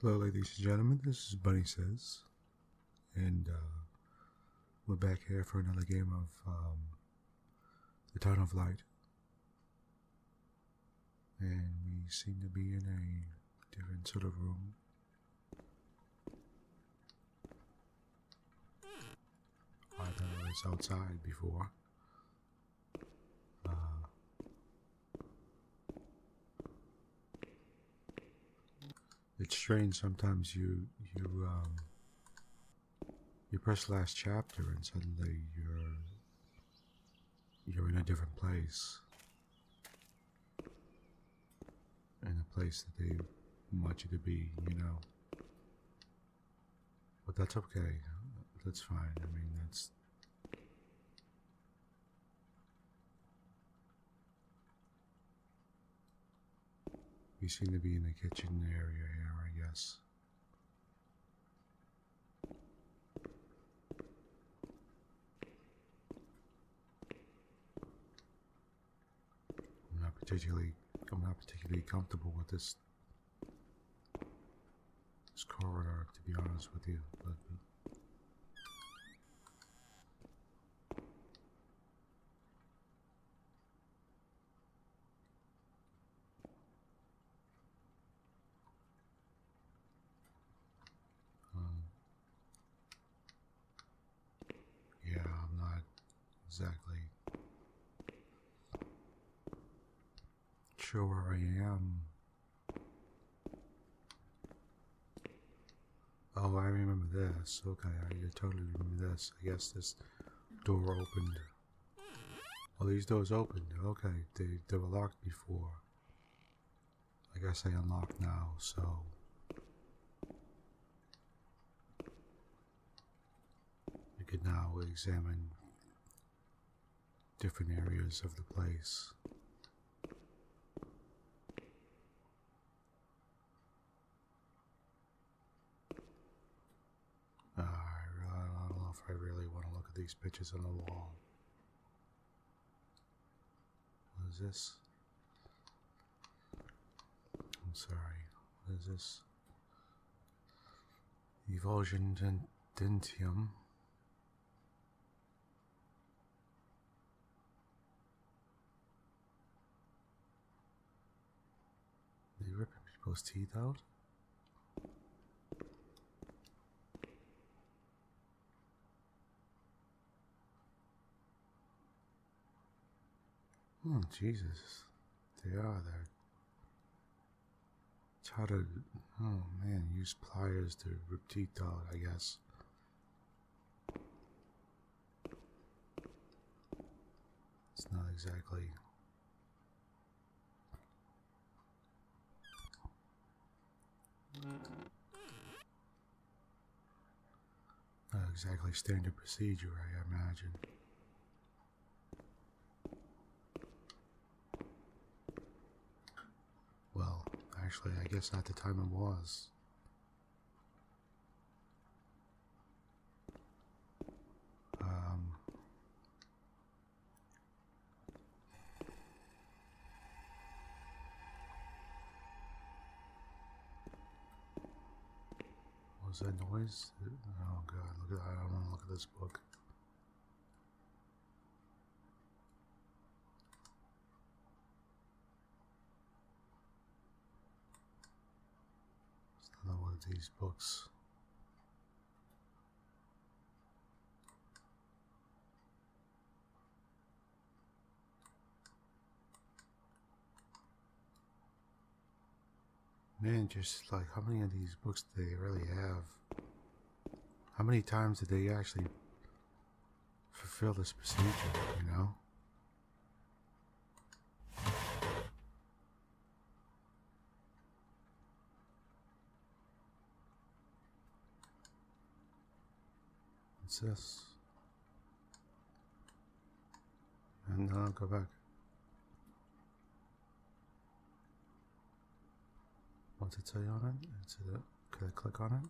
Hello, ladies and gentlemen. This is Bunny Says, and we're back here for another game of The Town of Light. And we seem to be in a different sort of room. I thought it was outside before. It's strange. Sometimes you press last chapter and suddenly you're in a different place, in a place that they want you to be, you know. But that's okay. That's fine. I mean, that's. We seem to be in the kitchen area here, I guess. I'm not particularly comfortable with this corridor, to be honest with you. But yeah, I'm not exactly sure where I am. Oh, I remember this. Okay, I totally remember this. I guess this door opened. Oh, these doors opened. Okay, they were locked before. I guess they unlocked now, so. You could now examine different areas of the place. I don't know if I really want to look at these pictures on the wall. What is this? I'm sorry. What is this? Evulsion dentium. They ripping people's teeth out? Oh, Jesus. They're it's how to, oh man, use pliers to rip teeth out, I guess. It's not exactly. Not exactly standard procedure, I imagine. Well, actually, I guess at the time it was. What was that noise? Oh God, look at that. I don't want to look at this book. It's another one of these books. Man, just like, how many of these books do they really have? How many times did they actually fulfill this procedure, you know? What's this? And I'll go back. What's it say on it? Could I click on it?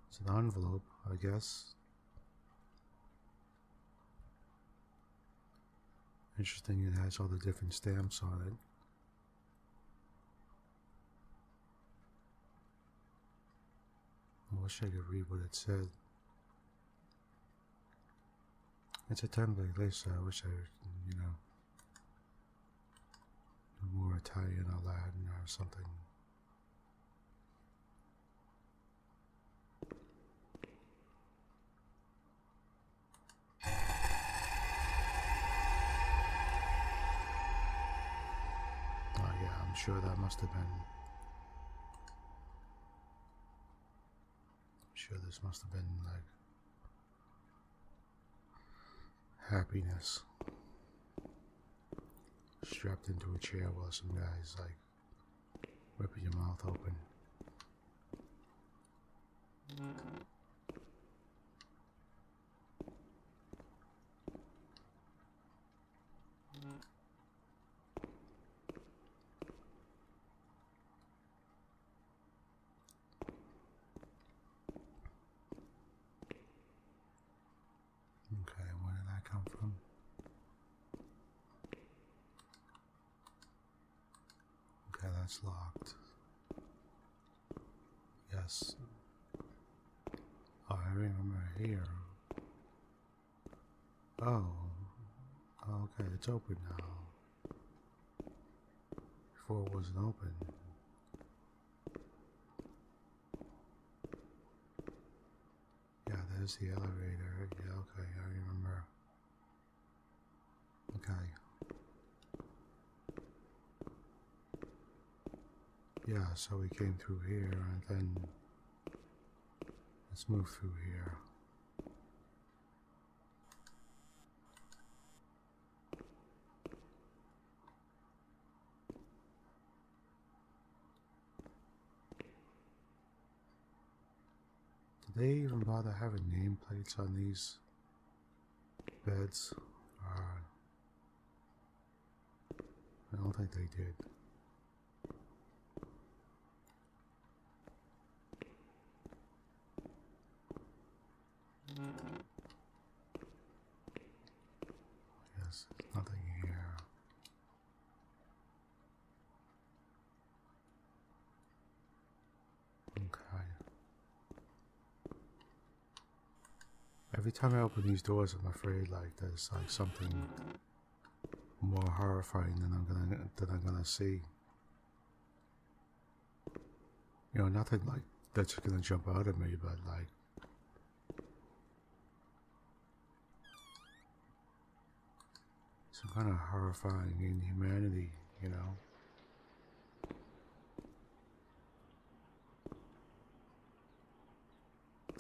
It's an envelope, I guess. Interesting, it has all the different stamps on it. wish I could read what it said. It's a template list, so I wish I, knew more Italian or Latin or something. Oh yeah, I'm sure that must have been. I'm sure this must have been like happiness. Strapped into a chair while some guy's like ripping your mouth open. Okay, where did that come from? Okay, that's locked. Yes. Oh, I remember here. Oh. Okay, it's open now. Before it wasn't open. Yeah, there's the elevator. Yeah, okay, I remember. Okay. Yeah, so we came through here, and then let's move through here. Did they even bother having nameplates on these beds? I don't think they did. Yes, there's nothing here. Okay. Every time I open these doors, I'm afraid like there's like something more horrifying than I'm gonna see. You know, nothing like that's gonna jump out at me, but like some kind of horrifying inhumanity, you know.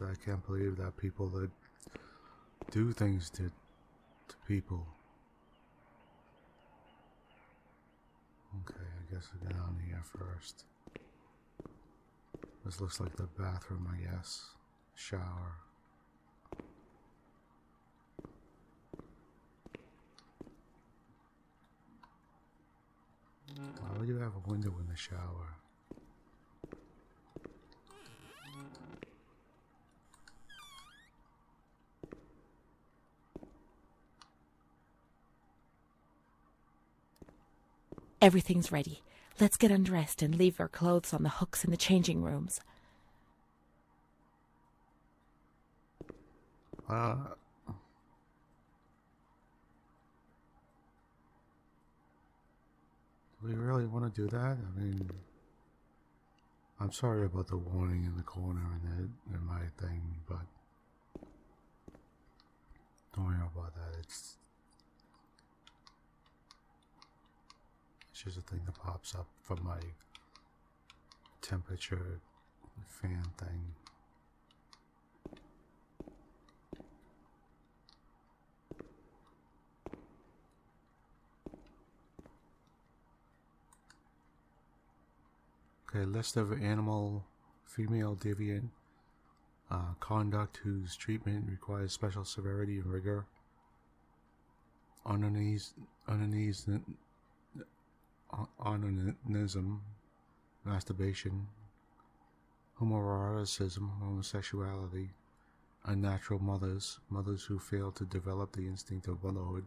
That I can't believe that people that do things to people. Okay, I guess we'll get on here first. This looks like the bathroom, I guess. Shower. Why would you have a window in the shower? Everything's ready. Let's get undressed and leave our clothes on the hooks in the changing rooms. Do we really want to do that? I mean, I'm sorry about the warning in the corner in my thing, but don't worry about that. It's just a thing that pops up from my temperature fan thing. Okay, list of animal, female deviant conduct whose treatment requires special severity and rigor. Onanism, masturbation, homoeroticism, homosexuality, unnatural mothers who fail to develop the instinct of motherhood,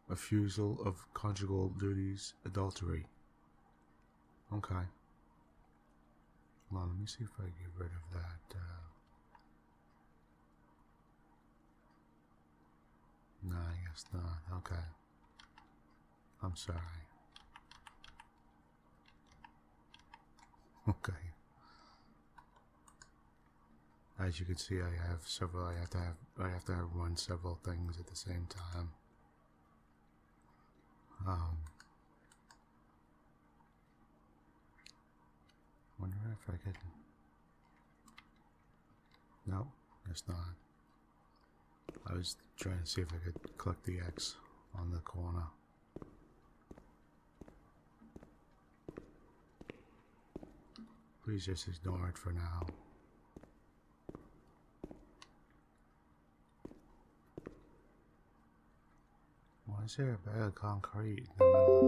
refusal of conjugal duties, adultery. Okay. Well, let me see if I get rid of that. No, I guess not. Okay. I'm sorry. Okay. As you can see, I have several. I have to run several things at the same time. Wonder if I could. No, it's not. I was trying to see if I could click the X on the corner. Please just ignore it for now. Why is there a bag of concrete in the middle of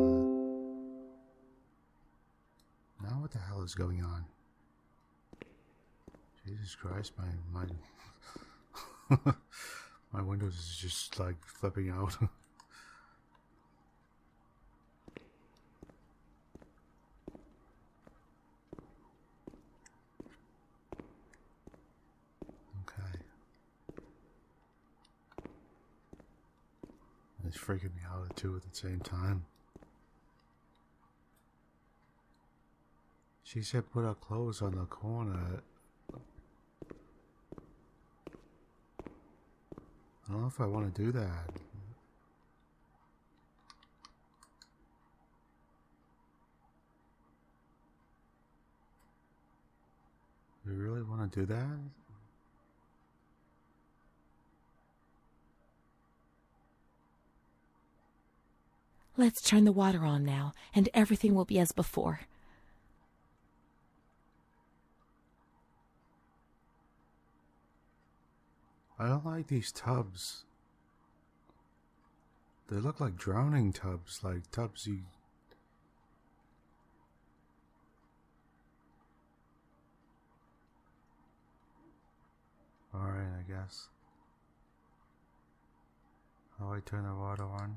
the... Now what the hell is going on? Jesus Christ, my my Windows is just like flipping out. Okay. It's freaking me out too at the same time. She said put our clothes on the corner. I don't know if I want to do that. You really want to do that? Let's turn the water on now, and everything will be as before. I don't like these tubs. They look like drowning tubs, like tubs you... Alright, I guess. How do I turn the water on?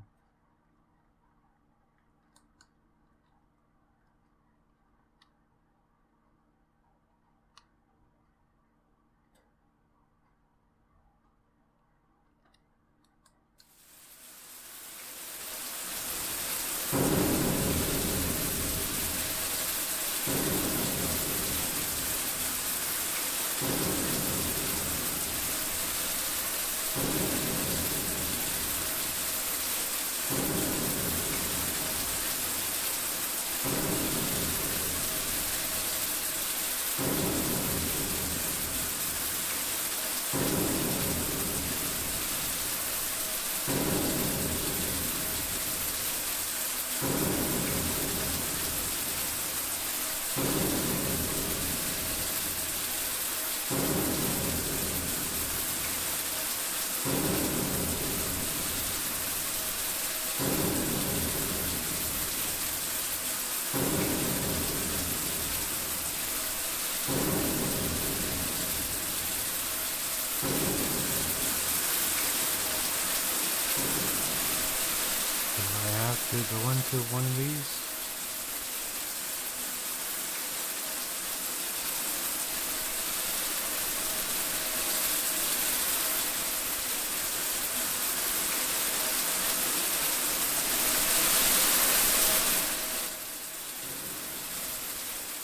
To go into one of these?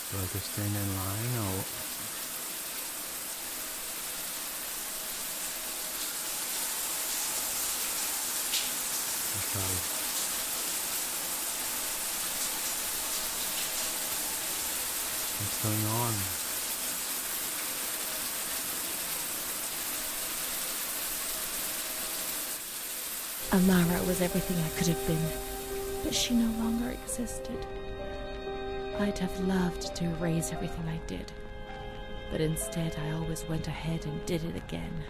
Do I just stand in line or... Okay. What's going on? Amara was everything I could have been, but she no longer existed. I'd have loved to erase everything I did, but instead I always went ahead and did it again.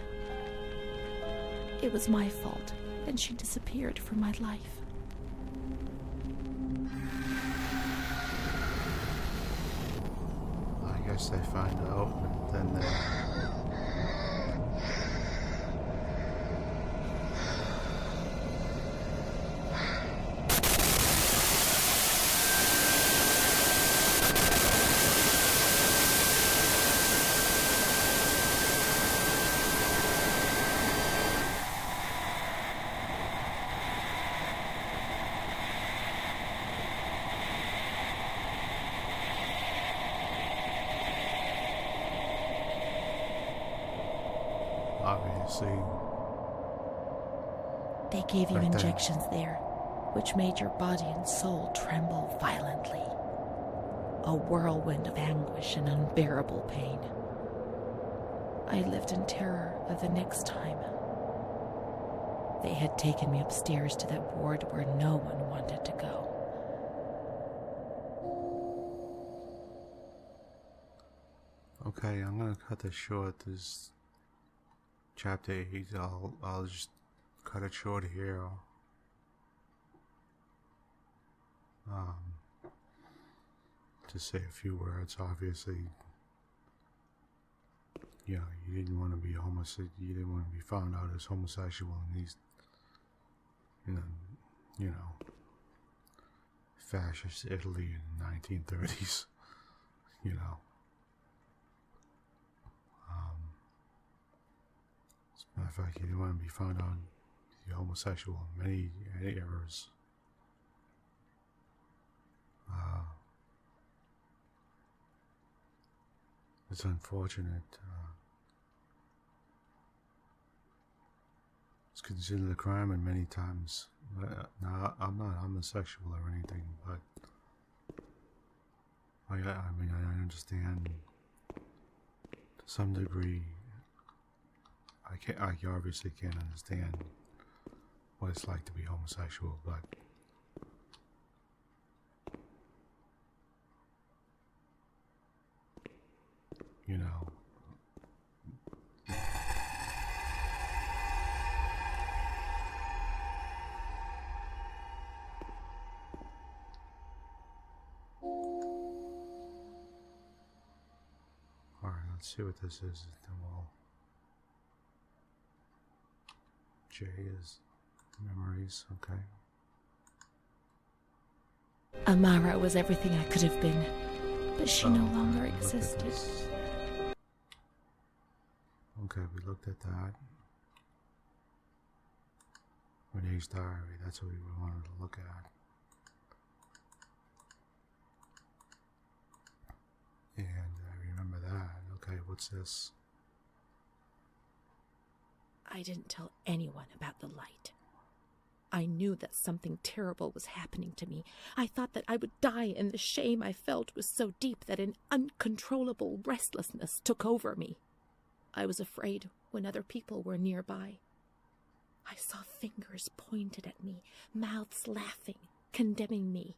It was my fault, and she disappeared from my life. I guess they find out, and then they... obviously. They gave you Right there. injections there, which made your body and soul tremble violently. A whirlwind of anguish and unbearable pain. I lived in terror of the next time. They had taken me upstairs to that ward where no one wanted to go. Okay, I'm gonna cut this short. This chapter 8. I'll just cut it short here. To say a few words. Obviously, you didn't want to be you didn't want to be found out as homosexual in these, fascist Italy in the 1930s. As a matter of fact, you didn't want to be found out you're homosexual in many eras. It's unfortunate. It's considered a crime in many times. Now, I'm not homosexual or anything, but I understand to some degree. I obviously can't understand what it's like to be homosexual, but Alright, let's see what this is. The wall. J is memories, okay. Amara was everything I could have been, but she no longer existed. Okay, we looked at that. Renee's diary, that's what we wanted to look at. And I remember that. Okay, what's this? I didn't tell anyone about the light. I knew that something terrible was happening to me. I thought that I would die, and the shame I felt was so deep that an uncontrollable restlessness took over me. I was afraid when other people were nearby. I saw fingers pointed at me, mouths laughing, condemning me.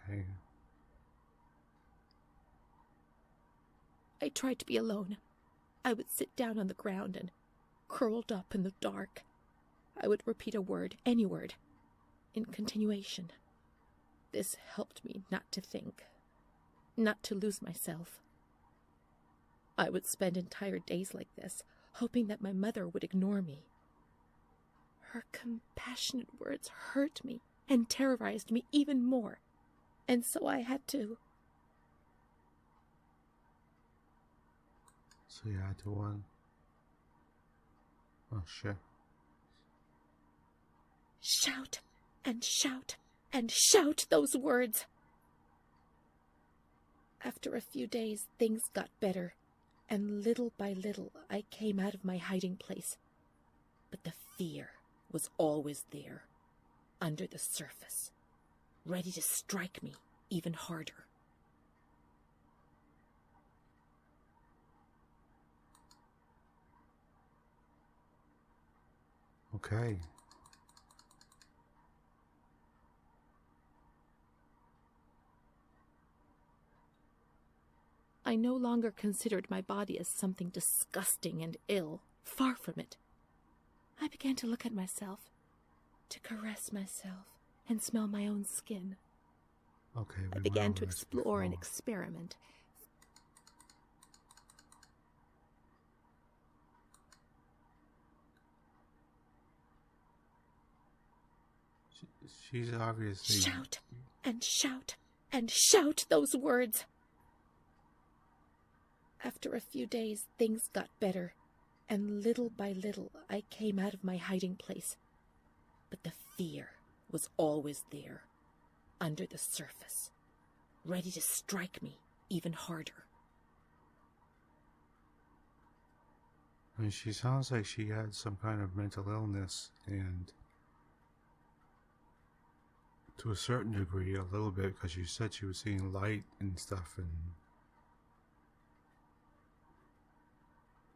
Okay. I tried to be alone. I would sit down on the ground and, curled up in the dark, I would repeat a word, any word, in continuation. This helped me not to think, not to lose myself. I would spend entire days like this, hoping that my mother would ignore me. Her compassionate words hurt me and terrorized me even more, and so I had to. So you had to one. Oh shit. Shout and shout and shout those words. After a few days, things got better, and little by little I came out of my hiding place. But the fear was always there, under the surface, ready to strike me even harder. Okay. I no longer considered my body as something disgusting and ill. Far from it. I began to look at myself, to caress myself, and smell my own skin. Okay. I began to explore and experiment. She's obviously... Shout and shout and shout those words. After a few days, things got better, and little by little I came out of my hiding place. But the fear was always there, under the surface, ready to strike me even harder. I mean, she sounds like she had some kind of mental illness, and to a certain degree, a little bit, because she said she was seeing light and stuff,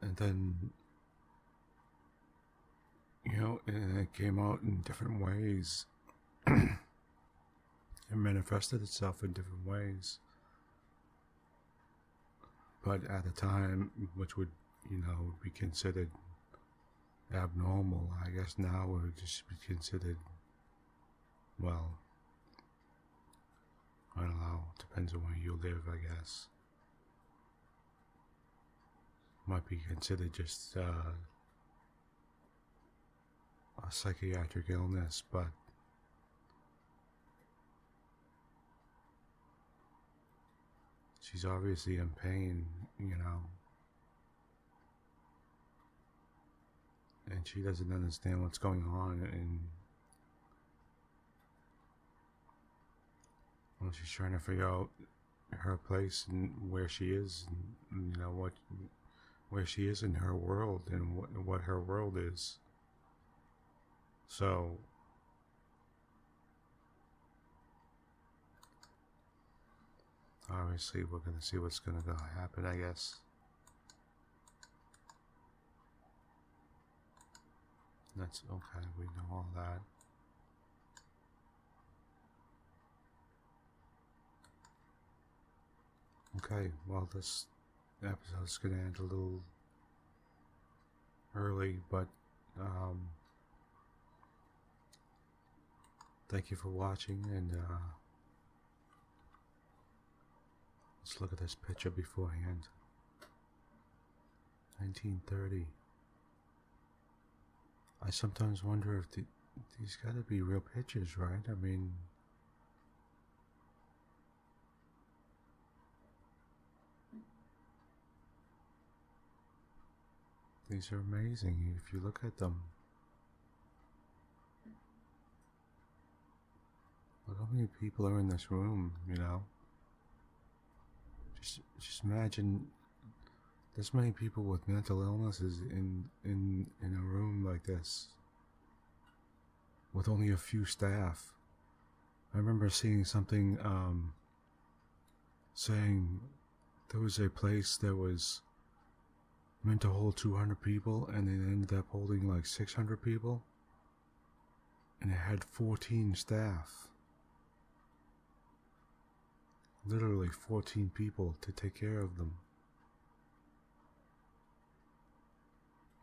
and then, you know, and it came out in different ways. It manifested itself in different ways. But at the time, which would, you know, be considered abnormal, I guess now would just be considered, well, I don't know, depends on where you live, I guess. Might be considered just a psychiatric illness, but she's obviously in pain, you know, and she doesn't understand what's going on, and well, she's trying to figure out her place and where she is, and you know where she is in her world, and what her world is. So obviously we're gonna see what's gonna happen, I guess. That's okay, we know all that. Okay, well, this episode's gonna end a little early, but thank you for watching, and let's look at this picture beforehand. 1930. I sometimes wonder if these gotta be real pictures, right? I mean, these are amazing if you look at them. Look how many people are in this room, you know? Just imagine this many people with mental illnesses in a room like this with only a few staff. I remember seeing something saying there was a place that was meant to hold 200 people, and it ended up holding like 600 people, and it had 14 staff. Literally 14 people to take care of them.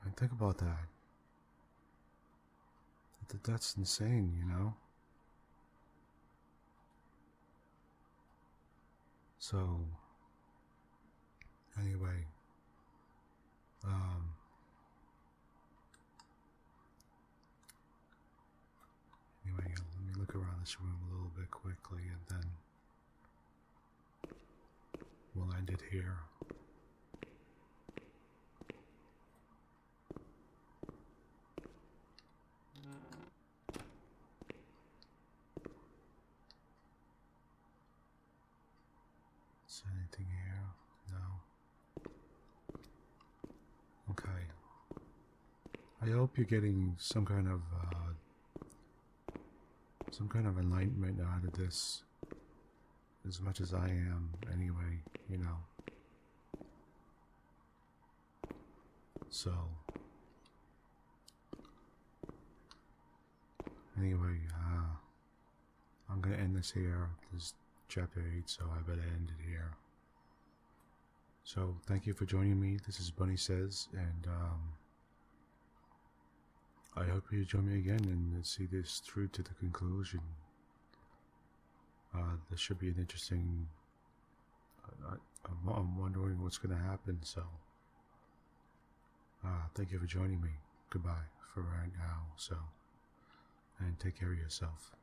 And think about that. That's insane, you know? So, anyway, let me look around this room a little bit quickly, and then we'll end it here. Is there anything here? No. Okay. I hope you're getting some kind of enlightenment out of this, as much as I am, anyway, you know. So, anyway, I'm gonna end this here. This is chapter 8, so I better end it here. So, thank you for joining me. This is Bunny Says, and I hope you join me again and see this through to the conclusion. This should be an interesting. I'm wondering what's going to happen. So, thank you for joining me. Goodbye for right now. So, and take care of yourself.